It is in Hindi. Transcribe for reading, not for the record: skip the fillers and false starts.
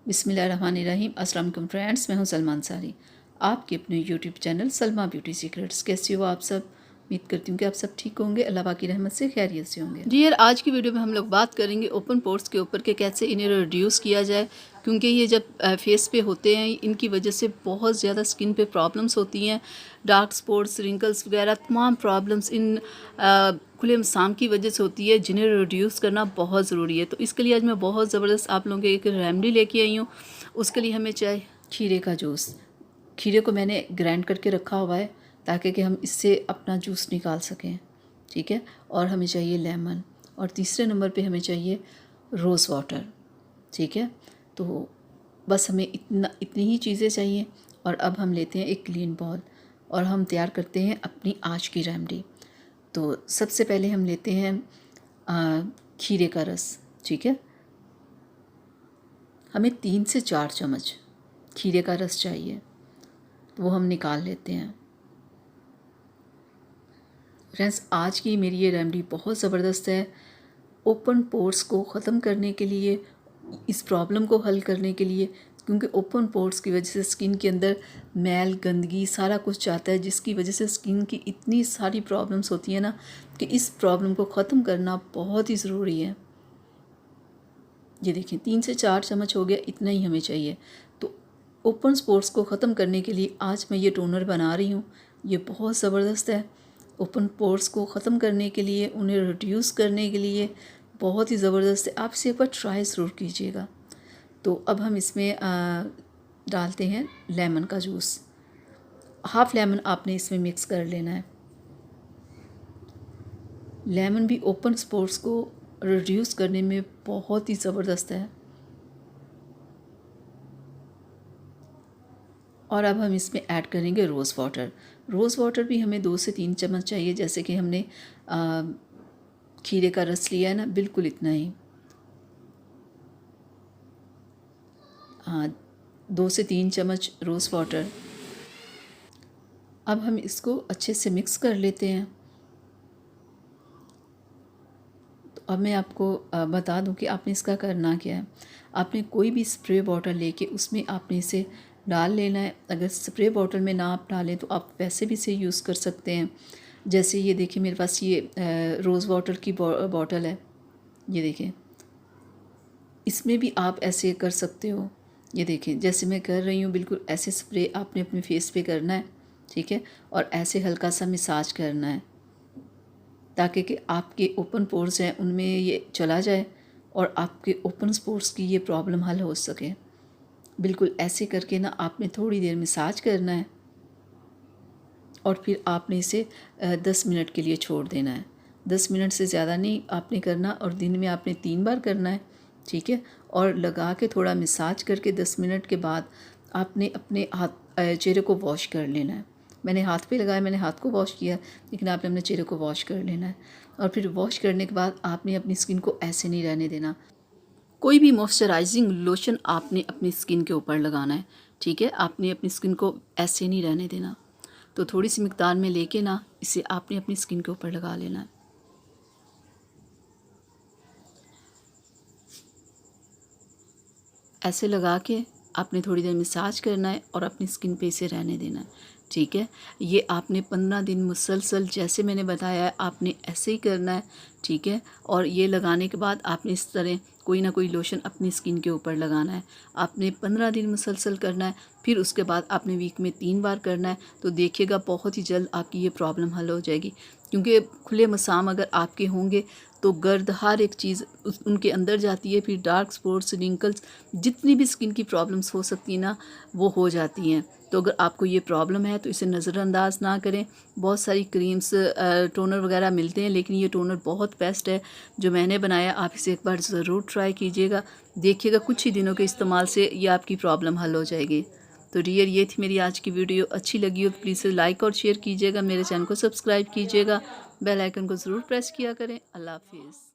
बिस्मिल्लाहिर्रहमानिर्रहीम। अस्सलाम वालेकुम फ्रेंड्स, मैं हूं सलमा अंसारी, आपके अपने YouTube channel Salma beauty secrets. कैसे हो आप सब? उम्मीद करती हूँ कि आप सब ठीक होंगे, अल्लाह पाक की रहमत से खैरियत से होंगे। जी यार, आज की वीडियो में हम लोग बात करेंगे ओपन पोर्स के ऊपर के कैसे इन्हें रिड्यूस किया जाए, क्योंकि ये जब फेस पे होते हैं इनकी वजह से बहुत ज़्यादा स्किन पे प्रॉब्लम्स होती हैं। डार्क स्पॉट्स, रिंकल्स वगैरह तमाम प्रॉब्लम्स इन खुले मसाम की वजह से होती है, जिन्हें रिड्यूस करना बहुत ज़रूरी है। तो इसके लिए आज मैं बहुत ज़बरदस्त आप लोगों के एक रेमेडी लेके आई हूँ। उसके लिए हमें चाहिए खीरे का जूस। खीरे को मैंने ग्राइंड करके रखा हुआ है ताकि कि हम इससे अपना जूस निकाल सकें, ठीक है। और हमें चाहिए लेमन, और तीसरे नंबर पे हमें चाहिए रोज़ वाटर, ठीक है। तो बस हमें इतनी ही चीज़ें चाहिए। और अब हम लेते हैं एक क्लीन बॉल और हम तैयार करते हैं अपनी आज की रेमेडी। तो सबसे पहले हम लेते हैं खीरे का रस, ठीक है। हमें 3 से 4 चम्मच खीरे का रस चाहिए, तो वो हम निकाल लेते हैं। फ्रेंड्स, आज की मेरी ये रेमेडी बहुत ज़बरदस्त है ओपन पोर्स को ख़त्म करने के लिए, इस प्रॉब्लम को हल करने के लिए। क्योंकि ओपन पोर्स की वजह से स्किन के अंदर मैल, गंदगी सारा कुछ जाता है, जिसकी वजह से स्किन की इतनी सारी प्रॉब्लम्स होती है ना, कि इस प्रॉब्लम को ख़त्म करना बहुत ही ज़रूरी है। ये देखिए 3 से 4 चम्मच हो गया, इतना ही हमें चाहिए। तो ओपन पोर्स को ख़त्म करने के लिए आज मैं ये टोनर बना रही हूँ। ये बहुत ज़बरदस्त है ओपन पोर्स को ख़त्म करने के लिए, उन्हें रिड्यूस करने के लिए बहुत ही ज़बरदस्त है। आप इसे एक बार ट्राई ज़रूर कीजिएगा। तो अब हम इसमें डालते हैं लेमन का जूस। हाफ़ लेमन आपने इसमें मिक्स कर लेना है। लेमन भी ओपन पोर्स को रिड्यूस करने में बहुत ही ज़बरदस्त है। और अब हम इसमें ऐड करेंगे रोज़ वाटर। रोज़ वाटर भी हमें 2 से 3 चम्मच चाहिए, जैसे कि हमने खीरे का रस लिया है ना, बिल्कुल इतना ही। 2 से 3 चम्मच रोज़ वाटर। अब हम इसको अच्छे से मिक्स कर लेते हैं। तो अब मैं आपको बता दूं कि आपने इसका करना क्या है। आपने कोई भी स्प्रे बॉटल लेके उसमें आपने इसे डाल लेना है। अगर स्प्रे बॉटल में ना आप डालें तो आप वैसे भी इसे यूज़ कर सकते हैं। जैसे ये देखिए मेरे पास ये रोज़ वाटर की बॉटल है, ये देखें। इसमें भी आप ऐसे कर सकते हो। ये देखें जैसे मैं कर रही हूँ, बिल्कुल ऐसे स्प्रे आपने अपने फेस पे करना है, ठीक है। और ऐसे हल्का सा मसाज करना है ताकि कि आपके ओपन पोर्स हैं उनमें ये चला जाए और आपके ओपन पोर्स की ये प्रॉब्लम हल हो सके। बिल्कुल ऐसे करके ना आपने थोड़ी देर मसाज करना है और फिर आपने इसे 10 मिनट के लिए छोड़ देना है। 10 मिनट से ज़्यादा नहीं आपने करना, और दिन में आपने 3 बार करना है, ठीक है। और लगा के थोड़ा मसाज करके 10 मिनट के बाद आपने अपने चेहरे को वॉश कर लेना है। मैंने हाथ पे लगाया, मैंने हाथ को वॉश किया, लेकिन आपने अपने चेहरे को वॉश कर लेना है। और फिर वॉश करने के बाद आपने अपनी स्किन को ऐसे नहीं रहने देना। कोई भी मॉइस्चराइजिंग लोशन आपने अपनी स्किन के ऊपर लगाना है, ठीक है। आपने अपनी स्किन को ऐसे नहीं रहने देना। तो थोड़ी सी मिकदार में लेके ना इसे आपने अपनी स्किन के ऊपर लगा लेना है। ऐसे लगा के आपने थोड़ी देर मसाज करना है और अपनी स्किन पे इसे रहने देना है, ठीक है। ये आपने 15 दिन मुसलसल जैसे मैंने बताया है आपने ऐसे ही करना है, ठीक है। और ये लगाने के बाद आपने इस तरह कोई ना कोई लोशन अपनी स्किन के ऊपर लगाना है। आपने 15 दिन मुसलसल करना है, फिर उसके बाद आपने वीक में 3 बार करना है। तो देखिएगा बहुत ही जल्द आपकी ये प्रॉब्लम हल हो जाएगी। क्योंकि खुले मसाम अगर आपके होंगे तो गर्द हर एक चीज़ उनके अंदर जाती है, फिर डार्क स्पॉट्स, रिंकल्स, जितनी भी स्किन की प्रॉब्लम्स हो सकती हैं ना, वो हो जाती हैं। तो अगर आपको ये प्रॉब्लम है तो इसे नज़रअंदाज ना करें। बहुत सारी क्रीम्स, टोनर वगैरह मिलते हैं, लेकिन ये टोनर बहुत बेस्ट है जो मैंने बनाया। आप इसे एक बार ज़रूर ट्राई कीजिएगा, देखिएगा कुछ ही दिनों के इस्तेमाल से ये आपकी प्रॉब्लम हल हो जाएगी। तो डियर, ये थी मेरी आज की वीडियो। अच्छी लगी हो तो प्लीज़ लाइक और शेयर कीजिएगा, मेरे चैनल को सब्सक्राइब कीजिएगा, बेल आइकन को ज़रूर प्रेस किया करें। अल्लाह हाफिज़।